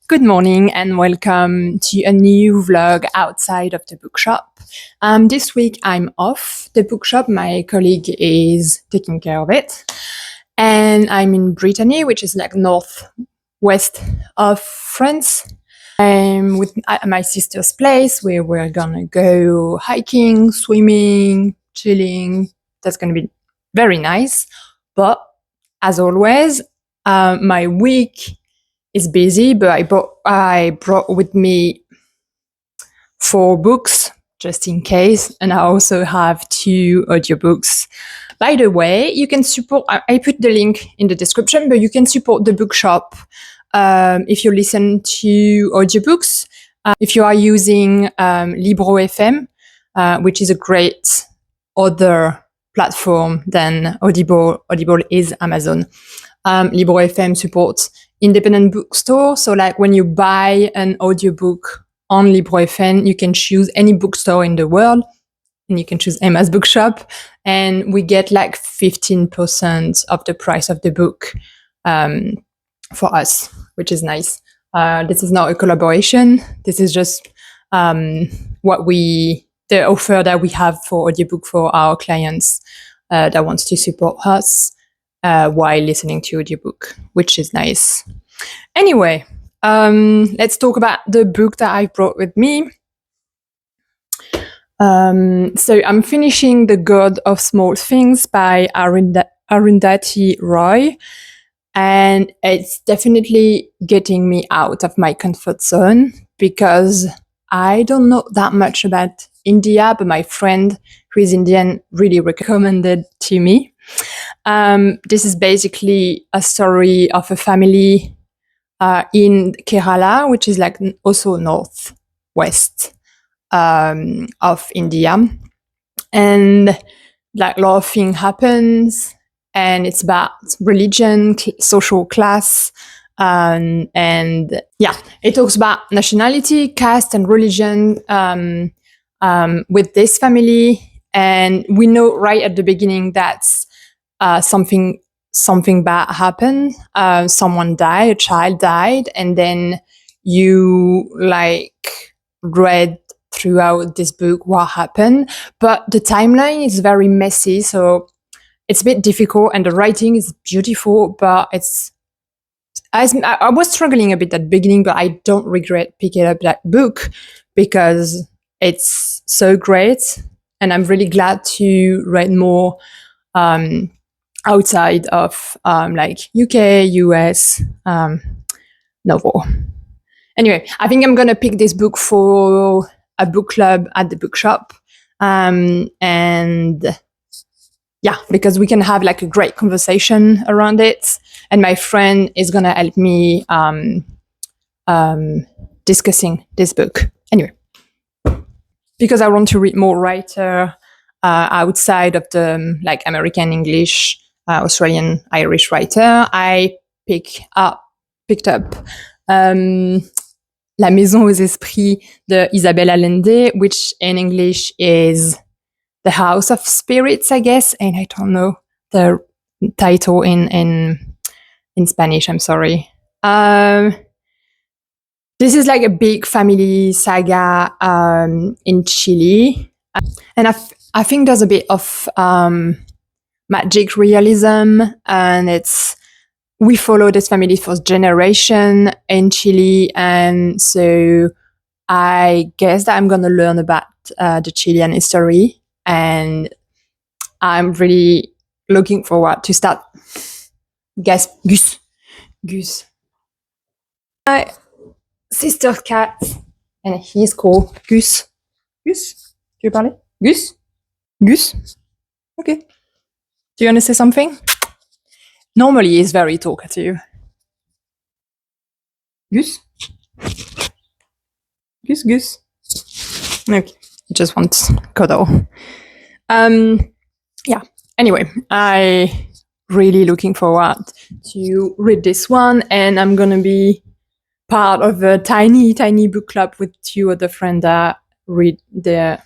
Good morning and welcome to a new vlog outside of the bookshop. This week I'm off the bookshop, my colleague is taking care of it. And I'm in Brittany, which is like northwest of France. I'm at my sister's place where we're gonna go hiking, swimming, chilling. That's gonna be very nice. But as always, my week is busy, but I brought with me 4 books just in case, and I also have 2 audiobooks. By the way, you can support, I put the link in the description, but you can support the bookshop if you listen to audiobooks. If you are using Libro FM, which is a great other platform than Audible. Audible is Amazon. Libro FM supports independent bookstore. So like when you buy an audiobook on Libro FM, you can choose any bookstore in the world and you can choose Emma's Bookshop, and we get like 15% of the price of the book for us, which is nice. This is not a collaboration. This is just the offer that we have for audiobook for our clients that wants to support us while listening to audiobook, which is nice. Anyway, let's talk about the book that I brought with me. So I'm finishing The God of Small Things by Arundhati Roy, and it's definitely getting me out of my comfort zone because I don't know that much about India, but my friend who is Indian really recommended to me. This is basically a story of a family in Kerala, which is like also northwest of India, and like a lot of things happens, and it's about religion, social class, and yeah, it talks about nationality, caste, and religion with this family. And we know right at the beginning that something bad happened. Someone died, a child died, and then you like read throughout this book what happened. But the timeline is very messy, so it's a bit difficult, and the writing is beautiful, but I was struggling a bit at the beginning, but I don't regret picking up that book because it's so great, and I'm really glad to read more outside of like UK, US novel. Anyway, I think I'm gonna pick this book for a book club at the bookshop, and yeah, because we can have like a great conversation around it, and my friend is gonna help me discussing this book. Anyway, because I want to read more writer outside of the like American English, Australian Irish writer, I picked up La Maison aux Esprits de Isabelle Allende, which in English is The House of Spirits, I guess, and I don't know the title in Spanish, I'm sorry. This is like a big family saga in Chile, and I think there's a bit of magic realism, and we follow this family for generation in Chile, and so I guess that I'm gonna learn about the Chilean history, and I'm really looking forward to start. Gus, Gus. My sister's cat, and he's called Gus. Gus? Tu veux parler? Gus? Gus? Okay. Do you want to say something? Normally he's very talkative. Gus? Gus, Gus. Okay. He just wants cuddle. Yeah. Anyway, I really looking forward to read this one, and I'm gonna be part of a tiny book club with two other friends that read the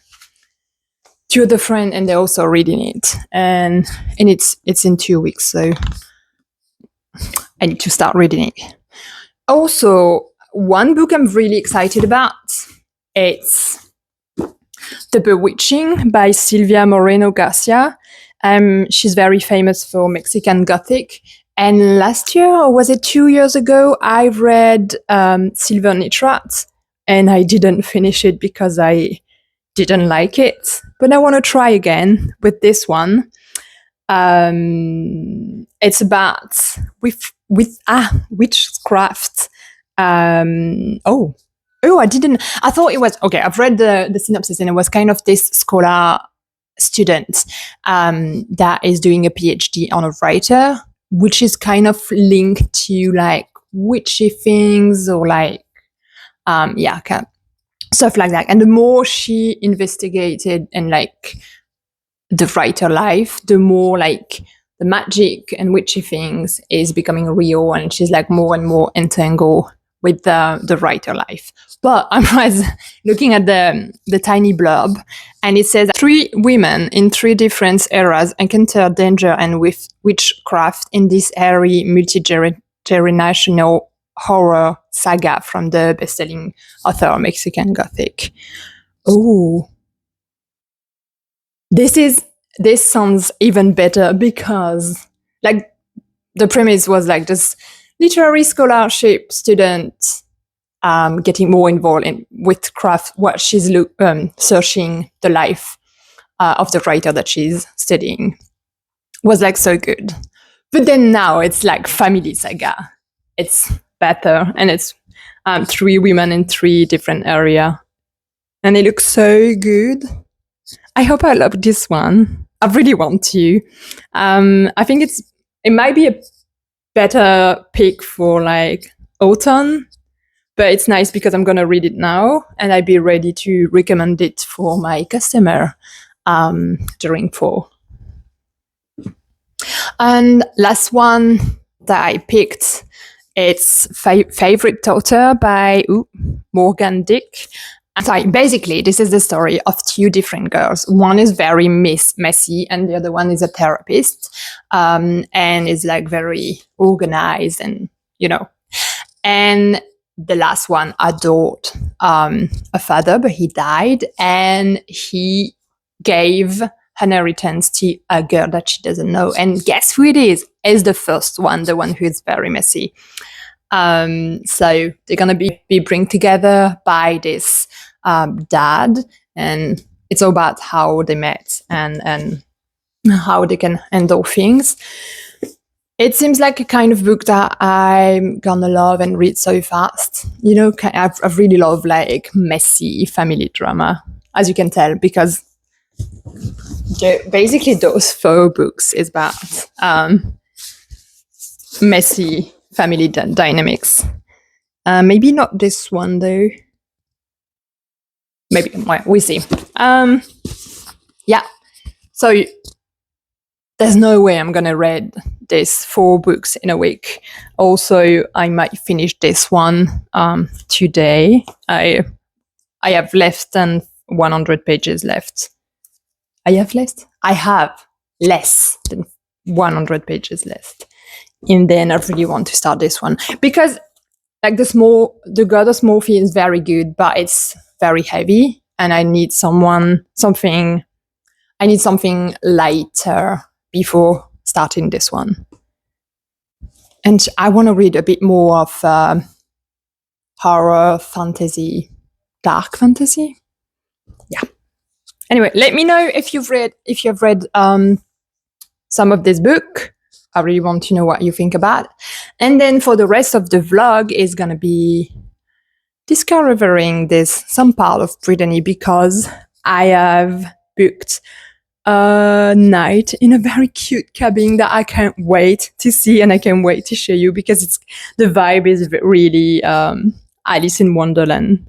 two other friends, and they're also reading it, and it's in 2 weeks, so I need to start reading it. Also, one book I'm really excited about, it's The Bewitching by Silvia Moreno Garcia. She's very famous for Mexican Gothic. And last year, or was it 2 years ago, I read Silver Nitrate, and I didn't finish it because I didn't like it. But I want to try again with this one. It's about witchcraft. I thought it was okay. I've read the synopsis, and it was kind of this scholar student that is doing a PhD on a writer, which is kind of linked to like witchy things or like kind of stuff like that. And the more she investigated and like the writer life, the more like the magic and witchy things is becoming real, and she's like more and more entangled with the writer life. But I was looking at the tiny blurb, and it says 3 women in 3 different eras encounter danger and with witchcraft in this airy multi-generational horror saga from the best-selling author Mexican Gothic. Oh, this sounds even better, because like the premise was like this literary scholarship student getting more involved in witchcraft, what she's searching the life of the writer that she's studying, was like so good. But then now it's like family saga. It's better, and it's 3 women in 3 different areas, and it looks so good. I hope I love this one. I really want to. I think it might be a better pick for like autumn, but it's nice because I'm gonna read it now, and I'll be ready to recommend it for my customer during fall. And last one that I picked, it's Favorite Daughter by Morgan Dick. So basically, this is the story of 2 different girls. One is very messy, and the other one is a therapist, and is like very organized, and And the last one adored a father, but he died, and he gave inheritance to a girl that she doesn't know. And guess who it is? Is the first one, the one who is very messy. So they're gonna be bring together by this dad, and it's all about how they met and how they can handle things. It seems like a kind of book that I'm gonna love and read so fast. I've really love like messy family drama, as you can tell, because basically those 4 books is about messy family dynamics. Maybe not this one though. Maybe, well, we see. So there's no way I'm gonna read these 4 books in a week. Also, I might finish this one today. I have less than 100 pages left. I have less than 100 pages left. And then I really want to start this one, because like the God of Small Feet is very good, but it's very heavy, and I need something lighter before starting this one. And I want to read a bit more of horror, fantasy, dark fantasy. Yeah. Anyway, let me know if you've read some of this book. I really want to know what you think about. And then for the rest of the vlog is gonna be discovering some part of Brittany, because I have booked a night in a very cute cabin that I can't wait to see, and I can't wait to show you, because the vibe is really Alice in Wonderland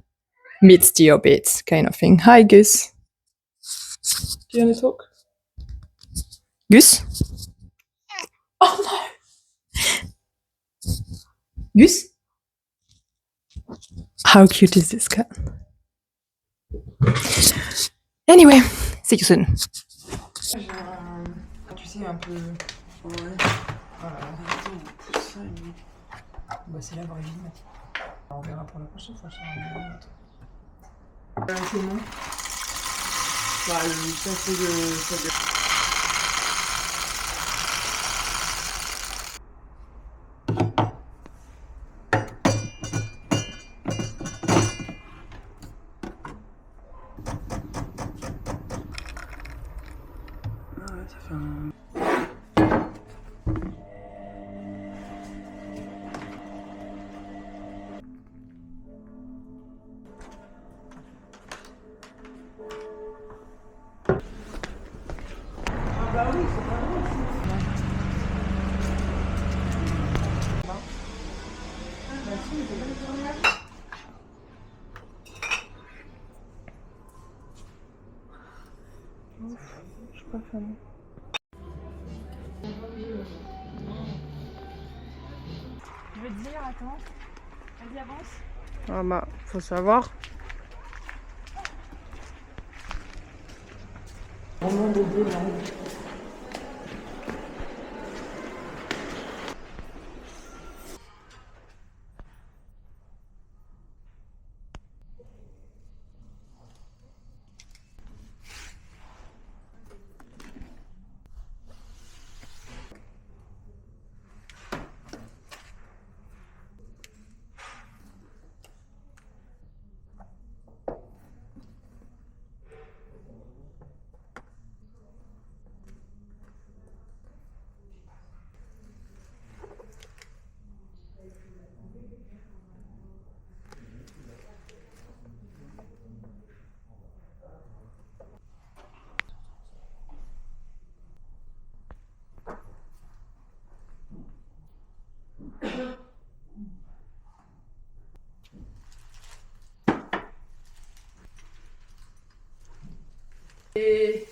meets the Hobbit kind of thing. Hi, Gus. Do you want to talk? Gus? Oh no! Gus? How cute is this cat? Anyway, see you soon. Tu sais, un peu. Ouais. Bah, c'est la vraie vie. On verra pour la prochaine fois. Comment? Bah, ça fait de. Je suis pas fan. Je veux te dire, attends. Vas-y, avance. Ah bah, faut savoir. Et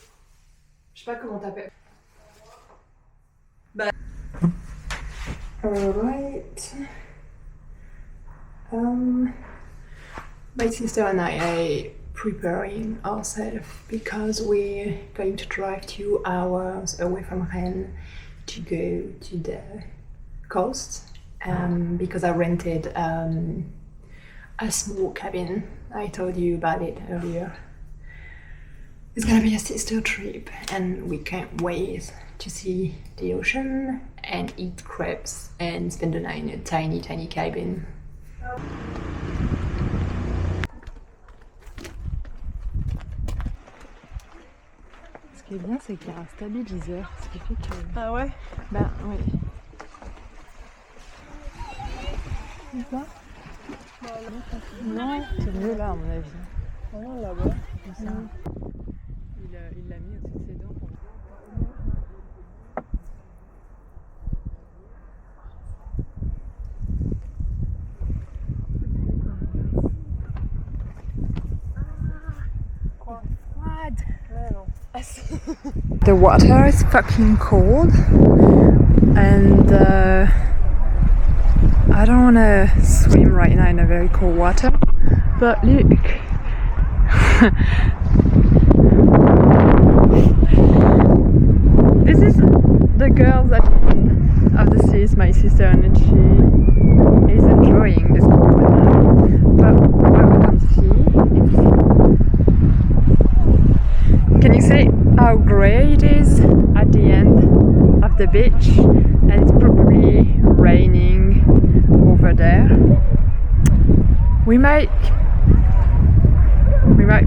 je sais pas comment t'appelles. Bah. Alright. My sister and I are preparing ourselves because we're going to drive 2 hours away from Rennes to go to the coast. Because I rented a small cabin. I told you about it earlier. It's gonna be a sister trip, and we can't wait to see the ocean and eat crepes and spend the night in a tiny cabin. Ce qui est bien, c'est qu'il y a un stabiliseur, ce qui fait que... Ah ouais? Bah oui. C'est quoi? Non, c'est mieux là à mon avis. Non, là-bas. Comme ça. Il l'a mis au-dessus de ses dents. The water is fucking cold, and I don't want to swim right now in a very cold water, but look. This is the girl at the end of the sea, is my sister, and she is enjoying this cold weather. But what we can see is, can you see how grey it is at the end of the beach? And it's probably raining over there. We might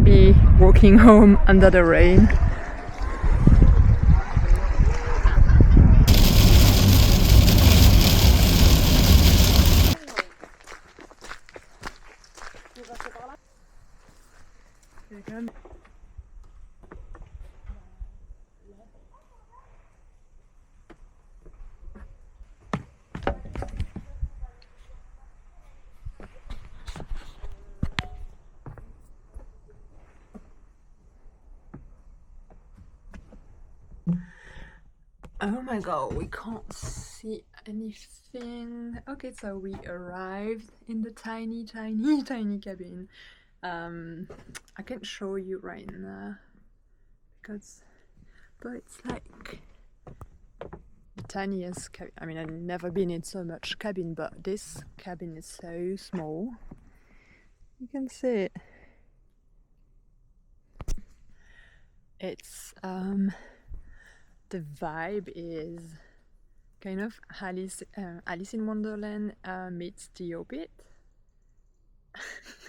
be walking home under the rain. direction. Oh my god, we can't see anything. Okay, so we arrived in the tiny cabin. I can't show you right now but it's like the tiniest cabin. I mean, I've never been in so much cabin, but this cabin is so small. You can see it. It's the vibe is kind of Alice in Wonderland meets the Hobbit.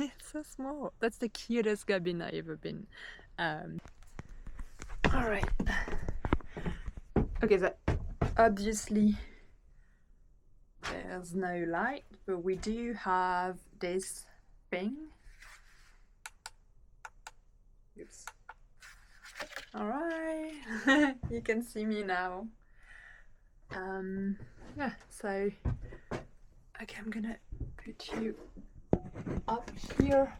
It's so small. That's the cutest cabin I've ever been. Alright. Okay, so obviously there's no light, but we do have this thing. Oops. Alright, you can see me now. Yeah, so okay, I'm gonna put you up here.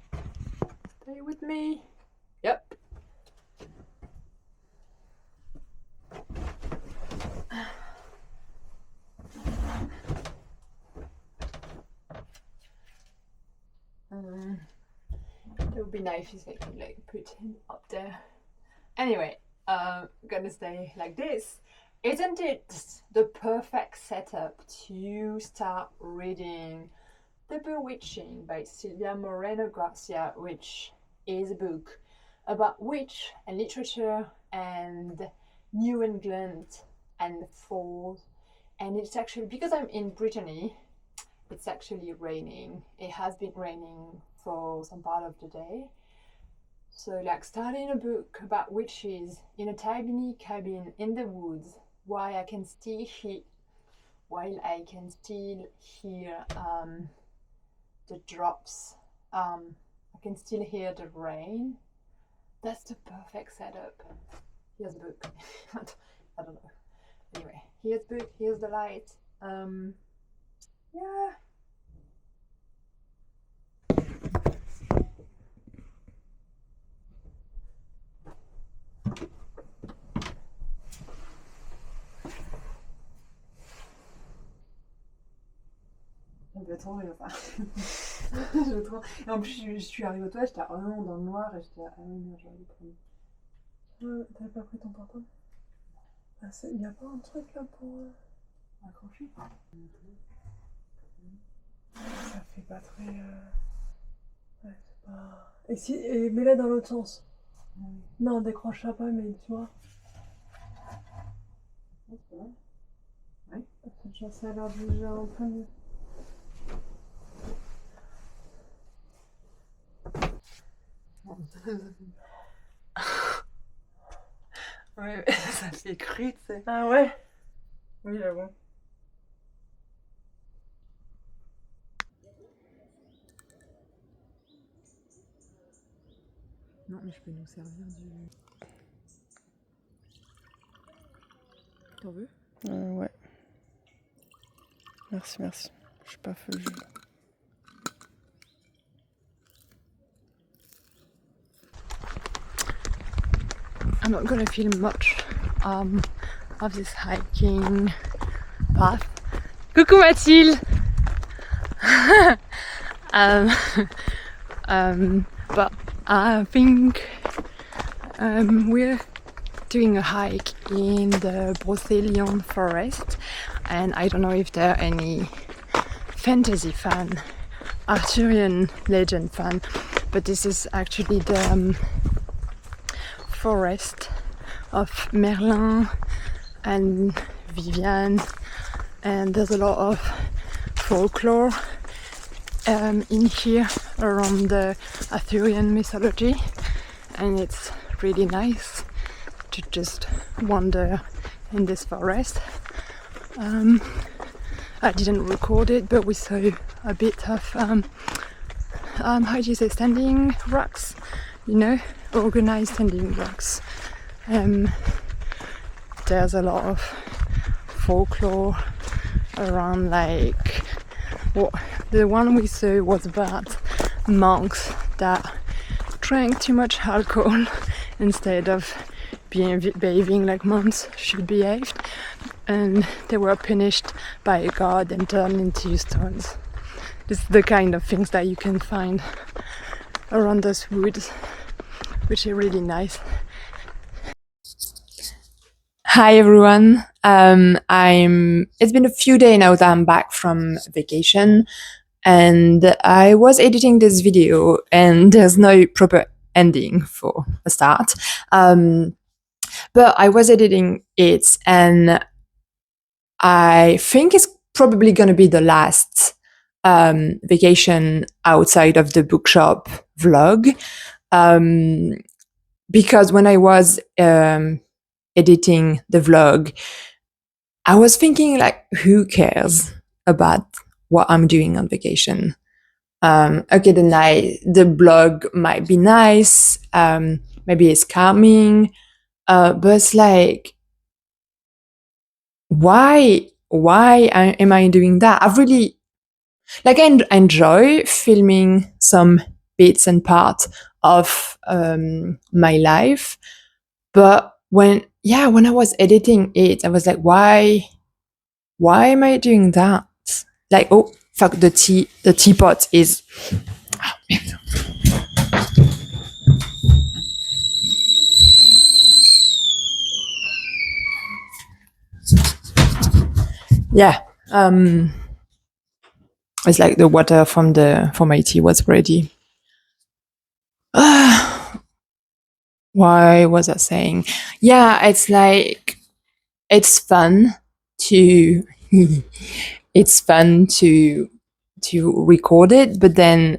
Stay with me. Yep. It would be nice if I could like put him up there. Anyway, gonna stay like this. Isn't it the perfect setup to start reading The Bewitching by Silvia Moreno Garcia, which is a book about witch and literature and New England and fall. And it's actually, because I'm in Brittany, it's actually raining. It has been raining for some part of the day. So like starting a book about witches in a tiny cabin in the woods while I can still hear the drops. I can still hear the rain. That's the perfect setup. Here's the book. I don't know. Anyway, here's the book, here's the light. Yeah. Ça doit trop rire, ça. Je trop... Et en plus, je suis arrivée au toit, j'étais vraiment dans le noir et j'étais ah oui, non, j'aurais dû prendre. T'avais pas pris ton portable? Ah, y a pas un truc là pour accrocher? Ça fait pas très. Ouais, c'est pas. Et si. Et mets-la dans l'autre sens. Oui. Non, décroche pas, mais tu vois. C'est vrai. Oui. Ça a l'air déjà un peu mieux. Ouais, ça fait cru, tu sais. Ah ouais? Oui, j'avoue. Non, mais je peux nous servir du... T'en veux? Ouais. Merci, merci. Je suis pas feu. I'm not gonna film much of this hiking path. Coucou Mathilde! But I think we're doing a hike in the Brocéliande forest, and I don't know if there are any fantasy fan, Arthurian legend fan, but this is actually the forest of Merlin and Viviane, and there's a lot of folklore in here around the Arthurian mythology, and it's really nice to just wander in this forest. I didn't record it, but we saw a bit of how do you say, standing rocks you know, organized ending blocks. There's a lot of folklore around, like, well, the one we saw was about monks that drank too much alcohol instead of behaving like monks should behave, and they were punished by a god and turned into stones. This is the kind of things that you can find around those woods, which is really nice. Hi everyone. It's been a few days now that I'm back from vacation, and I was editing this video, and there's no proper ending for a start. But I was editing it, and I think it's probably going to be the last vacation outside of the bookshop vlog, because when I was editing the vlog, I was thinking, like, who cares about what I'm doing on vacation? Okay, the blog might be nice, maybe it's calming, but it's like, why am I doing that? I've really, like, I enjoy filming some bits and parts of my life, but when I was editing it, I was like, why am I doing that? Like, oh fuck, the teapot is yeah. It's like the water from my tea was ready. Why was I saying? Yeah, it's like, it's fun to it's fun to record it, but then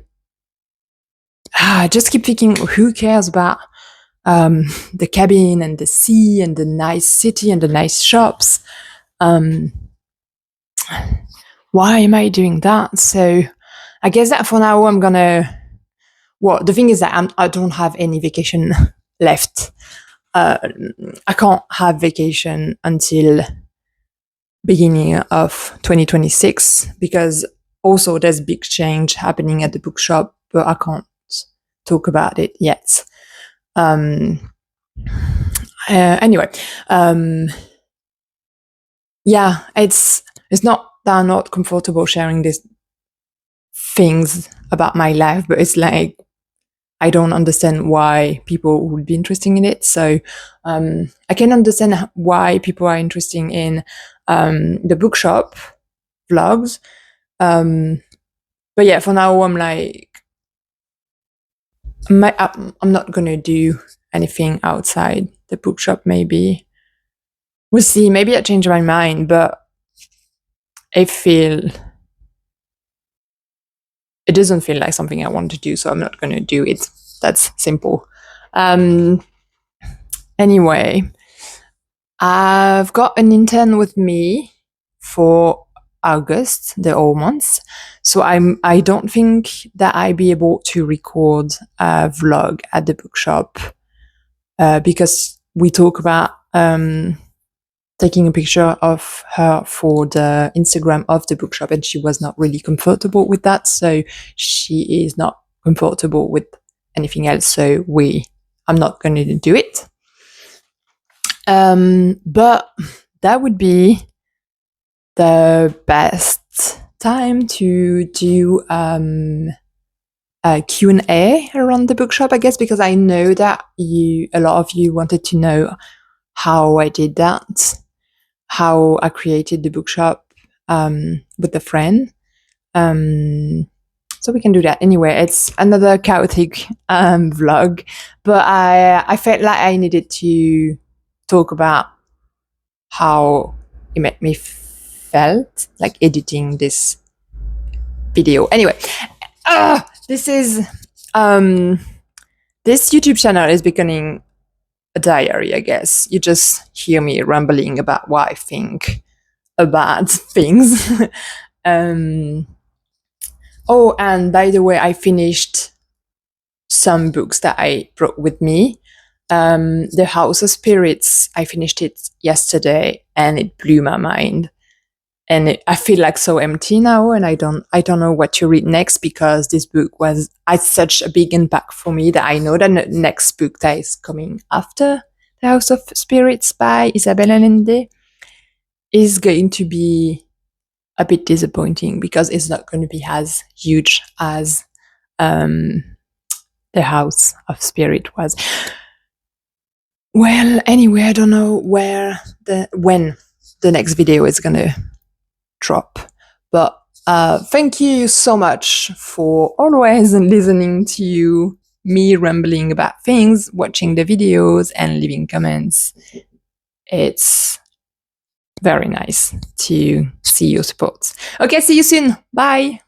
I just keep thinking, who cares about the cabin and the sea and the nice city and the nice shops? Why am I doing that? So I guess that for now I'm gonna. Well, the thing is that I don't have any vacation left. I can't have vacation until beginning of 2026, because also there's big change happening at the bookshop, but I can't talk about it yet. Anyway, yeah, it's not that I'm not comfortable sharing these things about my life, but it's like, I don't understand why people would be interested in it. So I can understand why people are interested in the bookshop vlogs. But yeah, for now, I'm like, I'm not going to do anything outside the bookshop, maybe. We'll see. Maybe I change my mind, but it doesn't feel like something I want to do, so I'm not going to do it. That's simple. Anyway, I've got an intern with me for August, the whole month. So I don't think that I'll be able to record a vlog at the bookshop, because we talk about taking a picture of her for the Instagram of the bookshop, and she was not really comfortable with that. So she is not comfortable with anything else. So I'm not going to do it. But that would be the best time to do a Q&A around the bookshop, I guess, because I know that a lot of you wanted to know how I did that, how I created the bookshop with a friend. So we can do that. Anyway, it's another chaotic vlog, but I felt like I needed to talk about how it made me felt like editing this video. Anyway, this YouTube channel is becoming a diary, I guess. You just hear me rambling about what I think about things. Oh, and by the way, I finished some books that I brought with me. The House of Spirits, I finished it yesterday and it blew my mind. And I feel like so empty now, and I don't know what to read next, because this book had such a big impact for me that I know that the next book that is coming after The House of Spirits by Isabel Allende is going to be a bit disappointing, because it's not going to be as huge as The House of Spirit was. Well, anyway, I don't know when the next video is gonna drop, but thank you so much for always listening to me rambling about things, watching the videos, and leaving comments. It's very nice to see your support. Okay, see you soon. Bye.